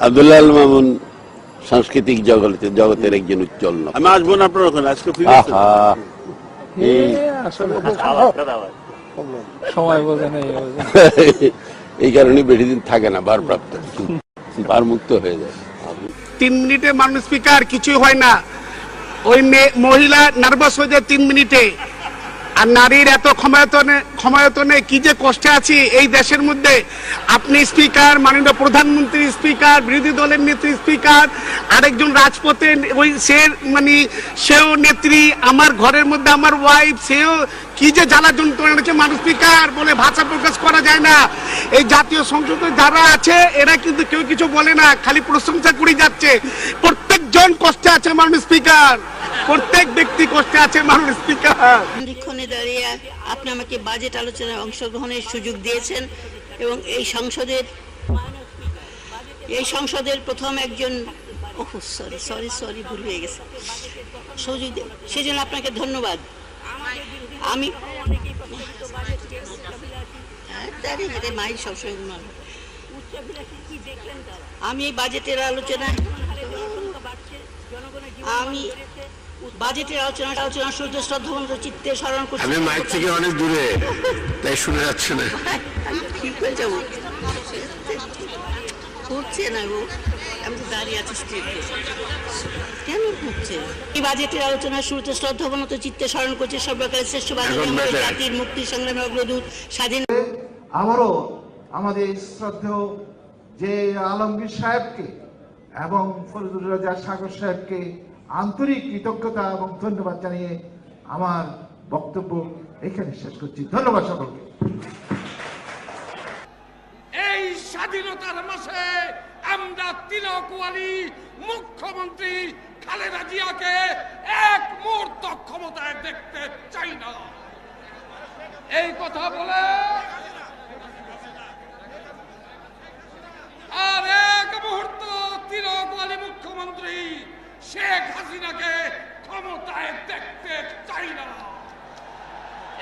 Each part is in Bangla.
আব্দুল্লাহ আল মামুন সাংস্কৃতিক জগতের একজন উজ্জ্বল নাম। আমি আসবো না আপনার ওখানে, আজকে সময় বোঝে না, এই কারণে বেশি দিন থাকে না, ভারপ্রাপ্ত ভারমুক্ত হয়ে যায়। 3 মিনিটে মাননীয় স্পিকার কিছুই হয় না, ওই মহিলা নার্ভাস হয়ে যায় 3 মিনিটে। আর নারীর এত ক্ষমতায়তনে কি যে কষ্টে আছি এই দেশের মধ্যে। আপনি স্পিকার, মাননীয় প্রধানমন্ত্রী স্পিকার, বিরোধী দলের নেত্রী স্পিকার, আরেকজন রাজপথে ওই সেও নেত্রী, আমার ঘরের মধ্যে আমার ওয়াইফ, সেও কি যে জ্বালা যন্ত্রণা হচ্ছে মাননীয় স্পিকার, বলে ভাষা প্রকাশ করা যায় না। এই জাতীয় সংসদে যারা আছে এরা কিন্তু কেউ কিছু বলে না, খালি প্রশংসা করে যাচ্ছে। প্রত্যেকজন কষ্টে আছে মাননীয় স্পিকার, প্রত্যেক ব্যক্তি কষ্টে আছে মাননীয় স্পিকার। সন্ধিক্ষণে দাঁড়িয়ে আপনি আমাকে বাজেট আলোচনায় অংশগ্রহণের সুযোগ দিয়েছেন এবং এই সংসদের প্রথম একজন সরি ভুল হয়ে গেছে সুযোগ, সেজন্য আপনাকে ধন্যবাদ। আমি বাজেটের আলোচনায় আলোচনা সূর্য শ্রদ্ধাবন্ত চিত্তে স্মরণ করছি। আমি মাইক থেকে অনেক দূরে, তাই শুনে যাচ্ছে না। ঠিক হয়ে যাবো, হচ্ছে না গো, আমি তো দাঁড়িয়ে আছি স্টেজে, কেন হচ্ছে? এই বাজেটের আলোচনা শুরুতে শ্রদ্ধাবনত চিত্তে স্মরণ করছে সর্বকালের শ্রেষ্ঠ বাঙালি, আমাদের জাতির মুক্তি সংগ্রামের অগ্রদূত, স্বাধীন। আমারও আমাদের শ্রদ্ধেয় যে আলমগীর সাহেবকে এবং ফজলুর রাজা সাগর সাহেবকে আন্তরিক কৃতজ্ঞতা এবং ধন্যবাদ জানিয়ে আমার বক্তব্য এখানে শেষ করছি। ধন্যবাদ সকলকে। এই স্বাধীনতার মাসে আমরা তিলকওয়ালী মুখ্যমন্ত্রী খালেদা জিয়াকে এক মুহূর্ত ক্ষমতায় দেখতে চাই না। এই কথা বলে আর এক মুহূর্ত তিলকওয়ালী মুখ্যমন্ত্রী শেখ হাসিনাকে ক্ষমতায় দেখতে চাই না।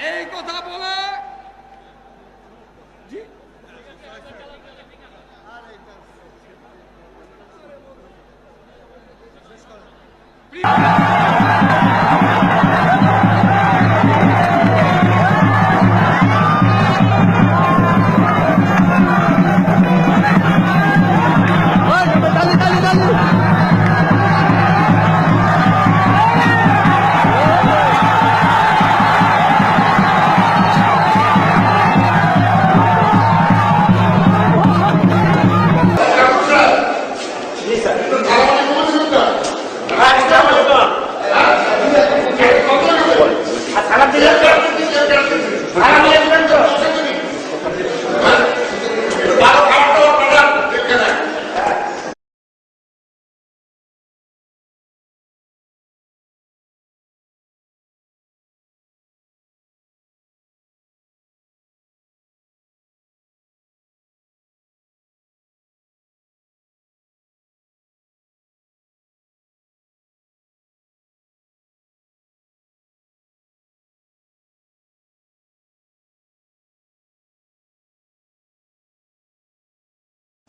এই কথা বলে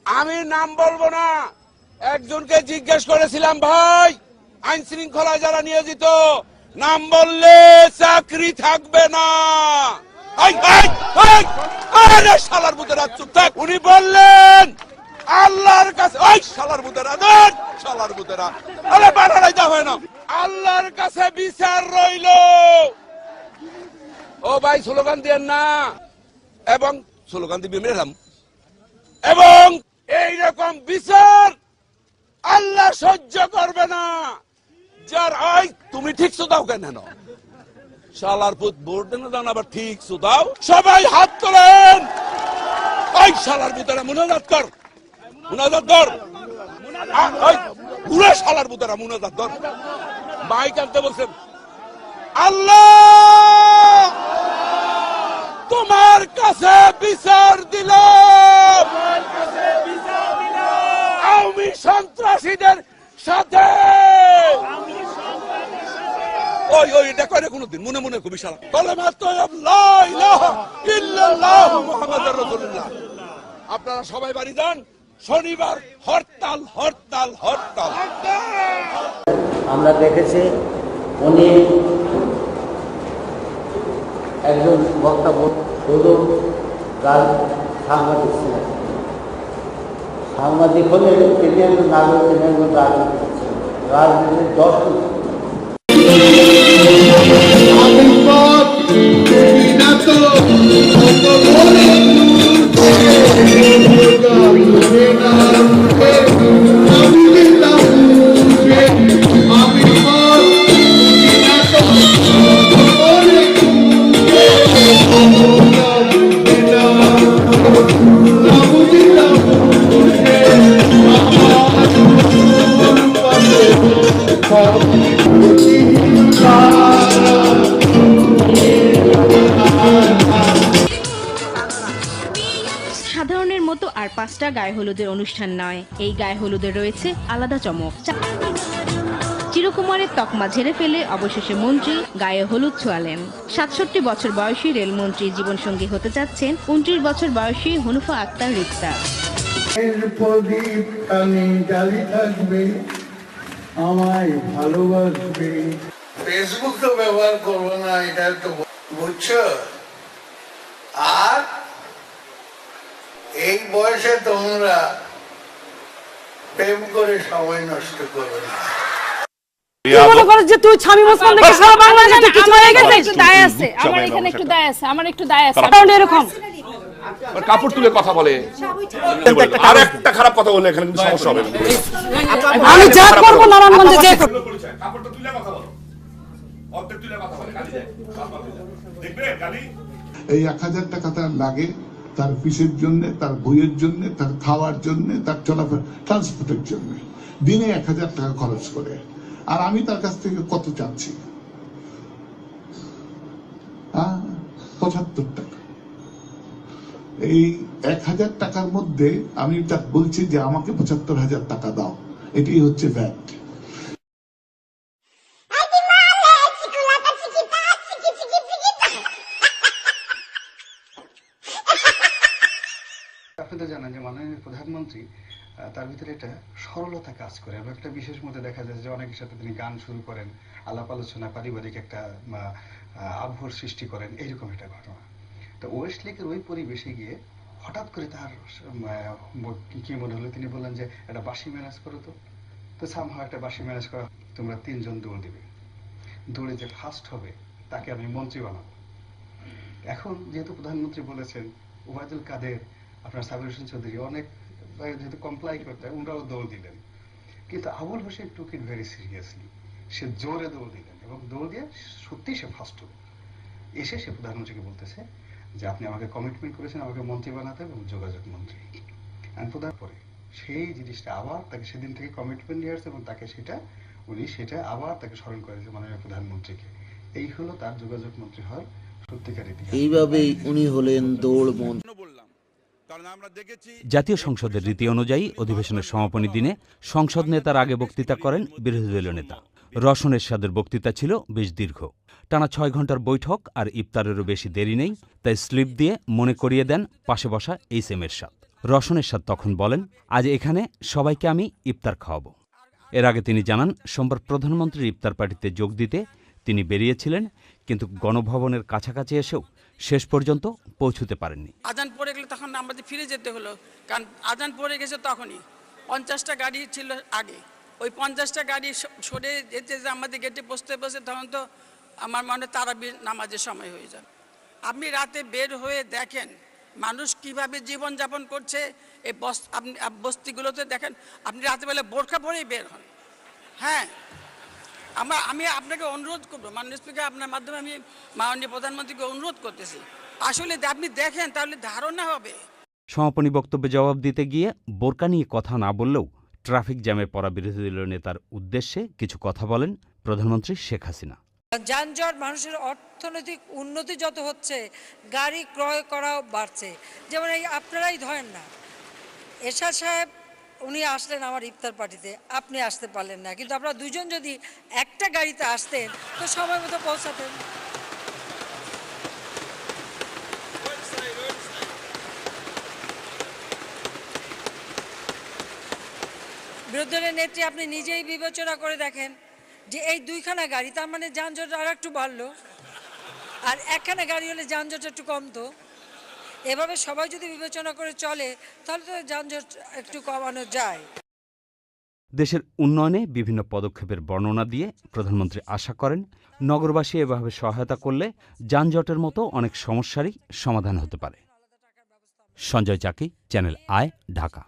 আমি নাম বলবো না, একজনকে জিজ্ঞেস করেছিলাম, ভাই আইন শৃঙ্খলায় যারা নিয়োজিত নাম বললে চাকরি থাকবে না। শালার বুতেরা চুপ থাক। উনি বললেন আল্লাহর কাছে, ওই শালার বুতেরা দেন, শালার বুতেরা আরে বানাই দেওয়া হয় না, আল্লাহর কাছে বিচার রইল। ও ভাই স্লোগান দিয়েন না, এবং স্লোগান দিয়ে মেলাম, এবং এইরকম বিচার আল্লাহ সহ্য করবে না। যার তুমি ঠিক দাও কেন শালার পুত ভোট দেন দাও, আবার ঠিক দাও। সবাই হাত তোলেন। ওই শালার বুতারা মুনাজাত কর, মুনাজাত কর, পুরো শালার বুতারা মুনাজাত কর। মাইক আনতে বলছেন। আল্লাহ তোমার কাছে বিচার দিল, আওয়ামী সন্ত্রাসীদের সাথে। ওই এটা করে কোনদিন মনে মনে খুবই সারা কলেমা তয়্যিব লা ইলাহা ইল্লাল্লাহু মুহাম্মাদুর রাসূলুল্লাহ। আপনারা সবাই বাড়ি যান, শনিবার হরতাল হরতাল হরতাল। আমরা দেখেছি উনি একজন বক্তব্য শুধু সাংবাদিক ছিলেন, সাংবাদিক হলে তিনি একজন নাগরিক, তিনি একজন রাজনীতি ছিলেন, রাজনীতির দর্শন। সাধারণের মতো আর 5টা গায়ে হলুদের অনুষ্ঠান নয়, এই গায়ে হলুদে রয়েছে আলাদা চমক। চিরকুমারের তকমা ঝেড়ে ফেলে অবশেষে মন্ত্রী গায়ে হলুদ ছোঁয়ালেন। 67 বছর বয়সী রেলমন্ত্রী জীবনসঙ্গী হতে যাচ্ছেন 29 বছর বয়সী হুনুফা আক্তার রিক্তা। আমায় ভালোবাসবে, ফেসবুক তো ব্যবহার করবো না, এটা তো বুঝছো। আর এই বয়সে তোমরা প্রেম করে সময় নষ্ট করবে না। কাপড় তুলে কথা বলে, আর একটা খারাপ কথা বলে এখানে কিন্তু সমস্যা হবে। আমি যা করবো নারায়ণগঞ্জে যে কাপড়টা তুলে কথা বলো, অর্ধেক তুলে কথা বলে গালি যায়, দেখবেন গালি। এই 1000 টাকা তার লাগে তার ফিসের জন্য, তার বইয়ের জন্য, তার খাওয়ার জন্য, তার চলাফেরা ট্রান্সপোর্টের জন্য দিনে 1000 টাকা খরচ করে। আর আমি তার কাছ থেকে কত চাচ্ছি? 75 টাকা। এই 1000 টাকার মধ্যে আমি তার বলছি যে আমাকে 75,000 টাকা দাও, এটাই হচ্ছে ভ্যাট। আপনাদের জানেন যে মাননীয় প্রধানমন্ত্রী তার ভিতরে একটা সরলতা কাজ করে, এবং একটা বিশেষ মধ্যে দেখা যায় যে অনেকের সাথে তিনি গান শুরু করেন, আলাপ আলোচনা, পারিবারিক একটা আবহাওয়ার সৃষ্টি করেন, এইরকম একটা ঘটনা। তো ওয়েস্ট লেকের ওই পরিবেশে গিয়ে হঠাৎ করে তার কি মনে হলো, তিনি বললেন যে একটা বাঁশি ম্যানেজ করো। তো সামহাও একটা বাঁশি ম্যানেজ করা, তোমরা 3 জন দৌড় দিবে, দৌড়ে যে ফার্স্ট হবে তাকে আমি মন্ত্রী বানাবো। এখন যেহেতু প্রধানমন্ত্রী বলেছেন, ওবায়দুল কাদের, আপনার সাবির হোসেন চৌধুরী অনেক যেহেতু কমপ্লাই করতে, ওনারাও দৌড় দিলেন। কিন্তু আবুল হোসেন টুক ইট ভেরি সিরিয়াসলি, সে জোরে দৌড় দিলেন এবং দৌড় দিয়ে সত্যি সে ফার্স্ট হল। এসে সে প্রধানমন্ত্রীকে বলতেছে যে আপনি আমাকে কমিটমেন্ট করেছেন আমাকে মন্ত্রী বানাতে এবং যোগাযোগ মন্ত্রী। প্রধান পরে সেই জিনিসটা আবার তাকে সেদিন থেকে কমিটমেন্ট নিয়ে আসছে এবং তাকে সেটা আবার তাকে স্মরণ করেছে মাননীয় প্রধানমন্ত্রীকে। এই হলো তার যোগাযোগ মন্ত্রী হওয়ার সত্যিকার ইতিহাস। এইভাবেই উনি হলেন দৌড় মন্ত্রী। জাতীয় সংসদের রীতি অনুযায়ী অধিবেশনের সমাপনী দিনে সংসদ নেতার আগে বক্তৃতা করেন বিরোধী দলীয় নেতা। রওশন এরশাদের বক্তৃতা ছিল বেশ দীর্ঘ, টানা 6 ঘন্টার বৈঠক, আর ইফতারেরও বেশি দেরি নেই, তাই স্লিপ দিয়ে মনে করিয়ে দেন পাশে বসা এইচ.এম. এরশাদ। রওশন এরশাদ তখন বলেন, আজ এখানে সবাইকে আমি ইফতার খাওয়াবো। এর আগে তিনি জানান, সোমবার প্রধানমন্ত্রীর ইফতার পার্টিতে যোগ দিতে তিনি বেরিয়েছিলেন, কিন্তু গণভবনের কাছাকাছি এসেও শেষ পর্যন্ত পৌঁছতে পারেননি। আজান পড়ে গেলে তখন আমাদের ফিরে যেতে হলো, কারণ আজান পড়ে গেছে তখনই। 50টা গাড়ি ছিল আগে, ওই 50টা গাড়ি সরে যেতে যে আমাদের গেটে বসতে তখন তো আমার মনে তারাবির নামাজের সময় হয়ে যায়। আপনি রাতে বের হয়ে দেখেন মানুষ কিভাবে জীবনযাপন করছে, এই আপনি বস্তিগুলোতে দেখেন, আপনি রাতেবেলা বোরখা পরেই বের হন। হ্যাঁ, আমি আপনাকে অনুরোধ করবো, মাননীয় স্পিকার, আপনার মাধ্যমে আমি মাননীয় প্রধানমন্ত্রীকে অনুরোধ করতেছি, আসলে আপনি দেখেন তাহলে ধারণা হবে। সমাপনী বক্তব্যে জবাব দিতে গিয়ে বোরকা নিয়ে কথা না বললেও ট্রাফিক জ্যামে পড়া বিরোধী দলীয় নেতার উদ্দেশ্যে কিছু কথা বলেন প্রধানমন্ত্রী শেখ হাসিনা। যানজট, মানুষের অর্থনৈতিক উন্নতি যত হচ্ছে, গাড়ি ক্রয় করাও বাড়ছে। যেমন এই আপনারাই ধরেন না, এরশাদ সাহেব উনি আসলেন আমার ইফতার পার্টিতে, আপনি আসতে পারলেন না, কিন্তু আপনারা দুজন যদি একটা গাড়িতে আসতেন তো সময় মতো পৌঁছাতেন। বিরোধী দলের নেত্রী আপনি নিজেই বিবেচনা করে দেখেন যে এই দুইখানা গাড়ি, তার মানে যানজট আর একটু বাড়লো, আর একখানা গাড়ি হলে যানজট একটু কমতো। এভাবে সবাই যদি বিবেচনা করে চলে তাহলে তো যানজট একটু কমানো যায়। দেশের উন্নয়নে বিভিন্ন পদক্ষেপের বর্ণনা দিয়ে প্রধানমন্ত্রী আশা করেন নগরবাসী এভাবে সহায়তা করলে যানজটের মতো অনেক সমস্যারই সমাধান হতে পারে। সঞ্জয় চাকি, চ্যানেল আই, ঢাকা।